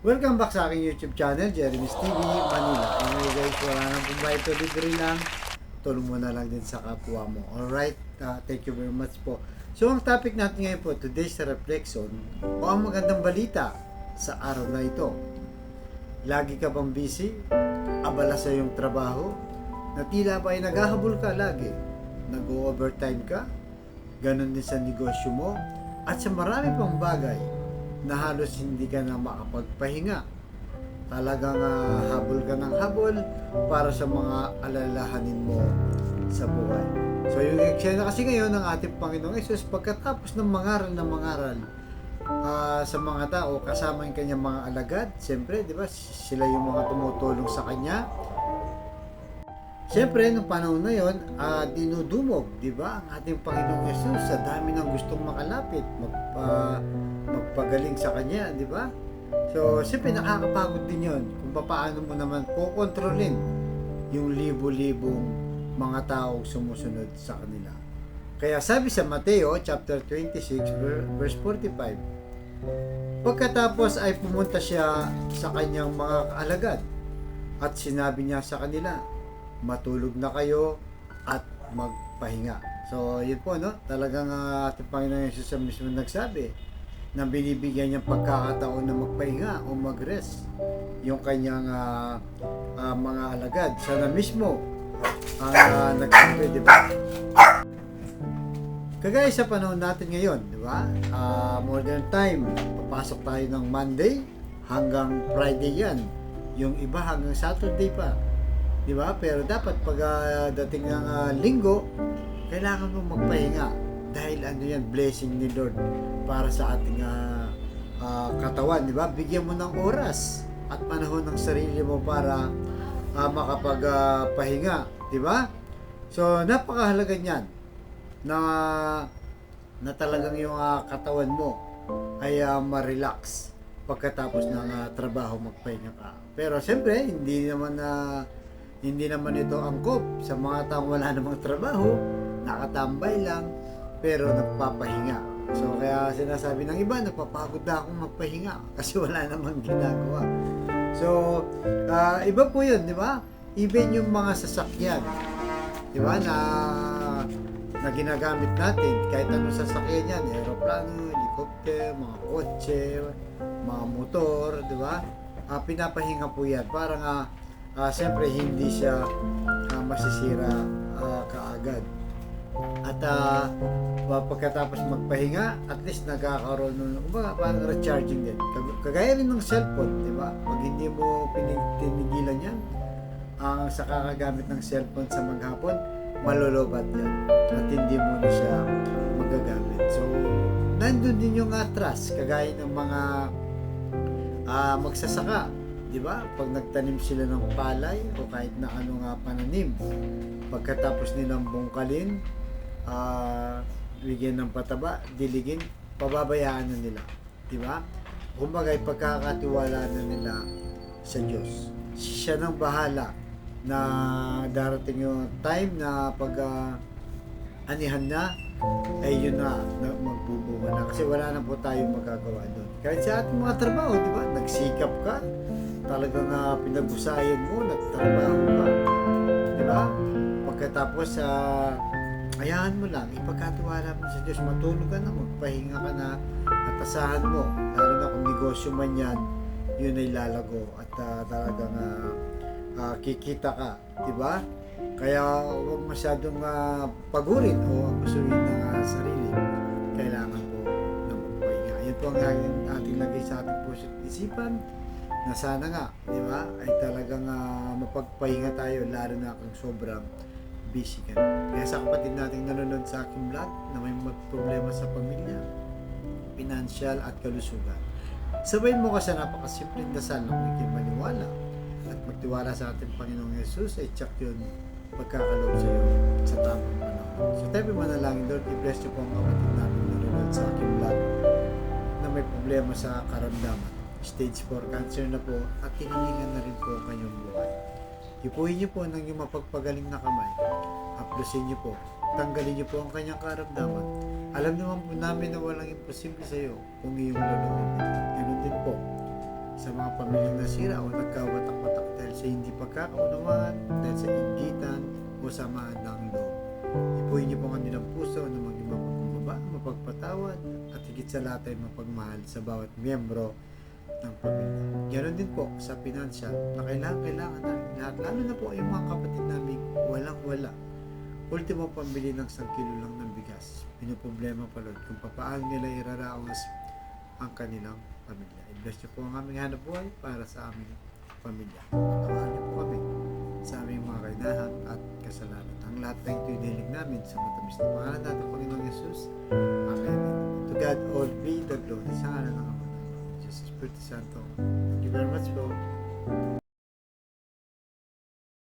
Welcome back sa aking YouTube channel, Jeremy's TV Manila. Anyway guys, wala nang bumbay ito, libre lang. Tulong mo na lang din sa kapwa mo. Alright, thank you very much po. So ang topic natin ngayon po, today's reflection, o ang magandang balita sa araw na ito. Lagi ka bang busy? Abala sa iyong trabaho? Na tila ba ay naghahabol ka lagi? Nag-overtime ka? Ganon din sa negosyo mo? At sa marami pang bagay na halos hindi ka na makapagpahinga. Talagang habol ka ng habol para sa mga alalahanin mo sa buhay. So yung eksena kasi ngayon ng ating Panginoong Hesus, pagkatapos ng mangaral sa mga tao, kasama yung kanyang mga alagad, siyempre, di ba, sila yung mga tumutulong sa kanya. Siyempre, nung panahon na yon, dinudumog, di ba, ang ating Panginoong Hesus sa dami ng gustong makalapit, magpagaling sa kanya, di ba? So, siyempre nakakapagod din yon kung paano mo naman kukontrolin yung libo-libong mga tao sumusunod sa kanila. Kaya sabi sa Mateo chapter 26 verse 45, pagkatapos ay pumunta siya sa kanyang mga alagad at sinabi niya sa kanila, matulog na kayo at magpahinga. So, yun po, no? Talagang ating Panginoon Yesus mismo nagsabi na binibigyan niyang pagkakataon na magpahinga o mag-rest yung kanyang mga alagad. Sana mismo nagsabi, di ba? Kagaya sa panahon natin ngayon, di ba? Modern time, papasok tayo ng Monday hanggang Friday yan. Yung iba hanggang Saturday pa. Di ba? Pero dapat pag dating ng linggo, kailangan mo magpahinga dahil ano yan, blessing ni Lord para sa ating katawan, di ba? Bigyan mo ng oras at panahon ng sarili mo para makapagpahinga, di ba? So napakahalaga niyan na talagang yung katawan mo ay ma-relax pagkatapos ng trabaho, magpahinga ka. Pero siyempre hindi naman ito angkop sa mga taong wala namang trabaho, nakatambay lang, pero nagpapahinga. So kaya sinasabi ng iba, napapagod na akong magpahinga kasi wala namang ginagawa. So iba po yun, di ba? Even yung mga sasakyan, di ba, na ginagamit natin, kahit anong sasakyan yan, aeroplano, helicopter, mga kotse, mga motor, di ba? Pinapahinga po yan para nga siyempre hindi siya masisira kaagad. At pagkatapos magpahinga, at least nagkakaroon ng parang recharging din. Kagaya rin ng cellphone, di ba? Pag hindi mo tinigilan yan, ang sa kakagamit ng cellphone sa maghapon, malolobat yan. At hindi mo na siya magagamit. So, nandun din yung atras, kagaya ng mga magsasaka. Di ba? Pag nagtanim sila ng palay o kahit na ano nga pananim, pagkatapos nilang bungkalin, bigyan ng pataba, diligin, pababayaan na nila. Di ba? Kumbaga, pagkakatiwala na nila sa Diyos. Siya nang bahala na darating yung time na pag anihan na, ay yun na magbubunga na. Kasi wala na po tayong magagawa doon. Kahit sa ating mga trabaho, di ba? Nagsikap ka, talagang pinag-usayan mo, nagtrabaho ka. Di ba? Pagkatapos, ayahan mo lang, ipagkatiwala mo sa Diyos, matulog ka na, magpahinga ka na, at asahan mo, lalo na kung negosyo man yan, yun ay lalago, at talagang kikita ka, di ba? Kaya huwag masyadong pagurin o abusuin ng sarili. Kailangan po na magpahinga. Yan po ang ating lagay sa ating puso at isipan, na sana nga, di ba, ay talagang mapagpahinga tayo, lalo na kung sobrang busy ka. Kaya sa kapatid nating nanonood sa aking vlog na may problema sa pamilya, financial at kalusugan, sabayin mo ka sa napakasimpleng dasal na kung ikay maniwala at magtiwala sa ating Panginoong Yesus, ay tsak yun pagkakaloob sa iyo sa tamang panahon. So tayo manalangin, Lord, i-bless niyo po ang kapatid namin nanonood sa aking vlog na may problema sa karamdaman, stage 4 cancer na po, at hinihingan na rin po ang kanyang buhay. Ipuhin niyo po ng iyong mapagpagaling na kamay. Haplusin niyo po. Tanggalin niyo po ang kanyang karamdaman. Alam naman po namin na walang imposible sa iyo kung iyong loloobin. Ganun din po sa mga pamilyang nasira o nagkawatak-watak dahil sa hindi pagkakaunawaan, dahil sa inggitan o samaan ng loob. Ipuhin niyo po ang kanilang puso na maging mapagkumbaba, mapagpatawad, at higit sa lahat ay mapagmahal sa bawat miyembro ng pamilya. Ganon din po sa pinansyal na kailangan namin lahat, lalo na po yung mga kapatid namin walang-wala. Ultimo pambili ng 1 kilo lang ng bigas. Pinoproblema pa Lord kung paano nila iraraos ang kanilang pamilya. I-bless niyo po ang aming hanap buhay para sa aming pamilya. Patawarin niyo po kami sa aming mga kainahan at kasalanan. Ang lahat ng ito'y dilig namin sa matamis na pangalan natin, Panginoong Yesus. Amen. To God all be the glory. Sa ngalan ng Ama, ng Diyos, Espiritu Santo. Thank you very much, Lord.